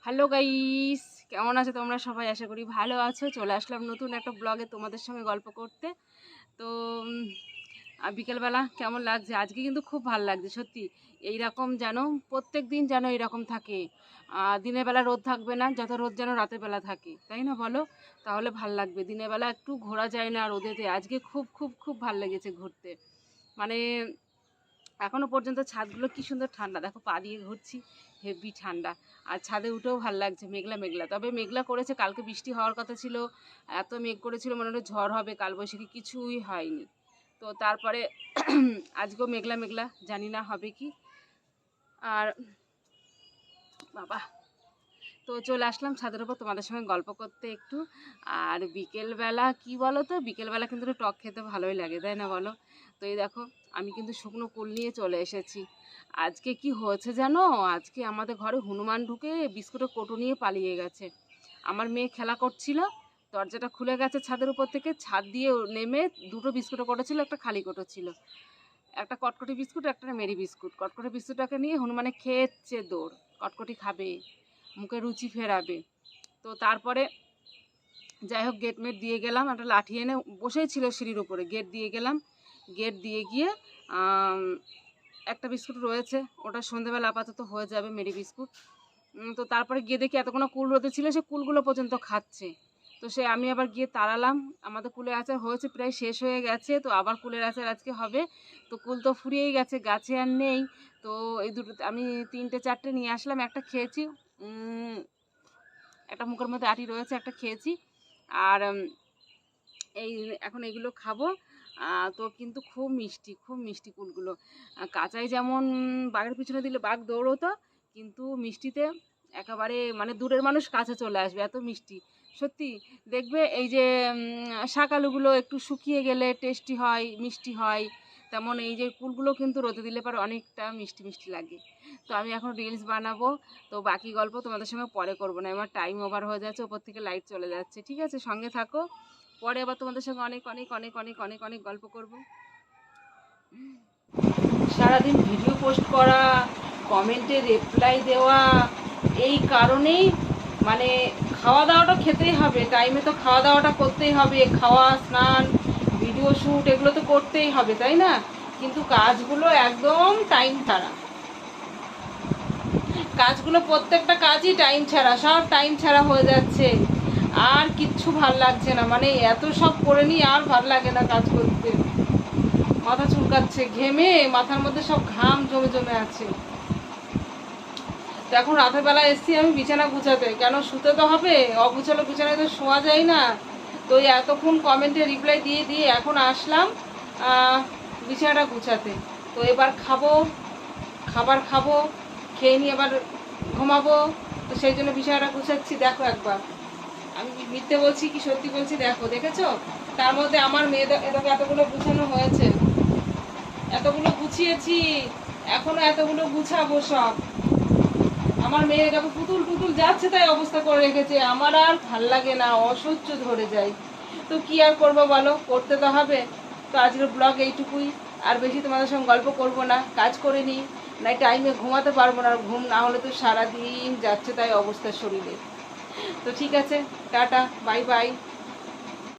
Hello guys, কেমন আছো তোমরা সবাই? আশা করি ভালো আছো। চলে আসলাম নতুন একটা ব্লগে তোমাদের সঙ্গে গল্প করতে। তো বিকেলবেলা কেমন লাগছে? আজকে কিন্তু খুব ভালো লাগছে সত্যি। এইরকম যেন প্রত্যেক দিন যেন এরকম থাকে। দিনের বেলা রোদ থাকবে না, যত রোদ যেন রাতের বেলা থাকে, তাই না বলো? তাহলে ভাল লাগবে। দিনের বেলা একটু ঘোরা যায় না রোদেতে। আজকে খুব খুব খুব ভাল লেগেছে ঘুরতে। মানে এখনও পর্যন্ত ছাদগুলো কি সুন্দর ঠান্ডা, দেখো পা দিয়ে ঘুরছি, হেভি ঠান্ডা। আর ছাদে উঠেও ভালো লাগছে, মেঘলা মেঘলা। তবে মেঘলা করেছে, কালকে বৃষ্টি হওয়ার কথা ছিল, এত মেঘ করেছিল মনে হলো ঝড় হবে, কালবৈশাখী, কিছুই হয়নি। তো তারপরে আজকেও মেঘলা মেঘলা, জানি না হবে কি। আর বাবা, তো চলে আসলাম ছাদের উপর তোমাদের সঙ্গে গল্প করতে একটু। আর বিকেলবেলা কি বলো তো, বিকেলবেলা কিন্তু একটু টক খেতে ভালোই লাগে, তাই না বলো? তো এই দেখো, আমি কিন্তু শুকনো কুল নিয়ে চলে এসেছি। আজকে কি হয়েছে জানো? আজকে আমাদের ঘরে হনুমান ঢুকে বিস্কুটের কৌটো নিয়ে পালিয়ে গেছে। আমার মেয়ে খেলা করছিল, দরজাটা খুলে গেছে ছাদের উপর থেকে, ছাদ দিয়ে নেমে দুটো বিস্কুটের কৌটো ছিল, একটা খালি কৌটো ছিল, একটা কটকটি বিস্কুট, একটা মেরি বিস্কুট। কটকটি বিস্কুটটাকে নিয়ে হনুমানে খেয়েছে দৌড়, কটকটি খাবে, মুখে রুচি ফেরাবে। তো তারপরে যাই হোক গেট মেট দিয়ে গেলাম, একটা লাঠি এনে বসেই ছিল সিঁড়ির উপরে, গেট দিয়ে গেলাম। গেট দিয়ে গিয়ে একটা বিস্কুট রয়েছে, ওটা সন্ধেবেলা আপাতত হয়ে যাবে, মেরি বিস্কুট। তো তারপরে গিয়ে দেখি এতক্ষণ কুল রোদে ছিল, সে কুলগুলো পর্যন্ত খাচ্ছে। তো সে আমি আবার গিয়ে তাড়ালাম, আমাদের কুলের আচার হয়েছে, প্রায় শেষ হয়ে গেছে, তো আবার কুলের আচার আজকে হবে। তো কুল তো ফুরিয়েই গেছে, গাছে আর নেই। তো এই দুটো আমি 3-4টে নিয়ে আসলাম, একটা খেয়েছি, একটা মুখের মধ্যে আটি রয়েছে, একটা খেয়েছি। আর এই এখন এগুলো খাবো। তো কিন্তু খুব মিষ্টি, খুব মিষ্টি কুলগুলো। কাঁচাই যেমন বাঘের পিছনে দিলে বাঘ দৌড়তো, কিন্তু মিষ্টিতে একেবারে মানে দূরের মানুষ কাছে চলে আসবে, এত মিষ্টি সত্যি। দেখবে এই যে শাকালুগুলো একটু শুকিয়ে গেলে টেস্টি হয়, মিষ্টি হয়, তেমন এই যে কুলগুলো কিন্তু রোদে দিলে পরে অনেকটা মিষ্টি মিষ্টি লাগে। তো আমি এখন রিলস বানাবো, তো বাকি গল্প তোমাদের সঙ্গে পরে করবো না, আমার টাইম ওভার হয়ে যাচ্ছে, ওপর থেকে লাইট চলে যাচ্ছে। ঠিক আছে, সঙ্গে থাকো, পরে আবার তোমাদের সঙ্গে অনেক অনেক অনেক অনেক অনেক অনেক গল্প করব। সারাদিন ভিডিও পোস্ট করা, কমেন্টে রিপ্লাই দেওয়া, এই কারণেই মানে খাওয়া দাওয়াটা খেতেই হবে, টাইমে তো খাওয়া দাওয়াটা করতেই হবে, খাওয়া, স্নান, ভিডিও শ্যুট এগুলো তো করতেই হবে, তাই না? কিন্তু কাজগুলো একদম টাইম ছাড়া, কাজগুলো প্রত্যেকটা কাজই টাইম ছাড়া, সব টাইম ছাড়া হয়ে যাচ্ছে। আর কিচ্ছু ভাল লাগছে না, মানে এত সব করে নিই আর ভাল লাগে না কাজ করতে, মাথা চুলকাচ্ছে, ঘেমে মাথার মধ্যে সব ঘাম জমে জমে আছে। তো এখন রাতের বেলা এসছি আমি বিছানা গুছাতে, কেন শুতে তো হবে, অগুছালো বিছানায় তো শোয়া যায় না। তো এতক্ষণ কমেন্টে রিপ্লাই দিয়ে দিয়ে এখন আসলাম বিছানাটা গুছাতে। তো এবার খাবার খাবো, খেয়ে নিয়ে এবার ঘুমাবো। তো সেই জন্য বিছানাটা গুছাচ্ছি, দেখো একবার আমি মিথ্যে বলছি কি সত্যি বলছি, দেখো, দেখেছো? তার মধ্যে আমার মেয়েদের এতগুলো গুছানো হয়েছে, এতগুলো গুছিয়েছি, এখনো এতগুলো গুছাবো সব। আমার মেয়ে দেখো পুতুল টুতুল যাচ্ছে তাই অবস্থা করে রেখেছে, আমার আর ভাল লাগে না, অসহ্য ধরে যায়। তো কি আর করবো বলো, করতে তো হবে। তো আজকের ব্লগ এইটুকুই, আর বেশি তোমাদের সঙ্গে গল্প করব না, কাজ করে নিই, নাই টাইমে ঘুমাতে পারবো না, ঘুম না হলে তো সারাদিন যাচ্ছে তাই অবস্থা শরীরে। তো ঠিক আছে, টাটা, বাই বাই।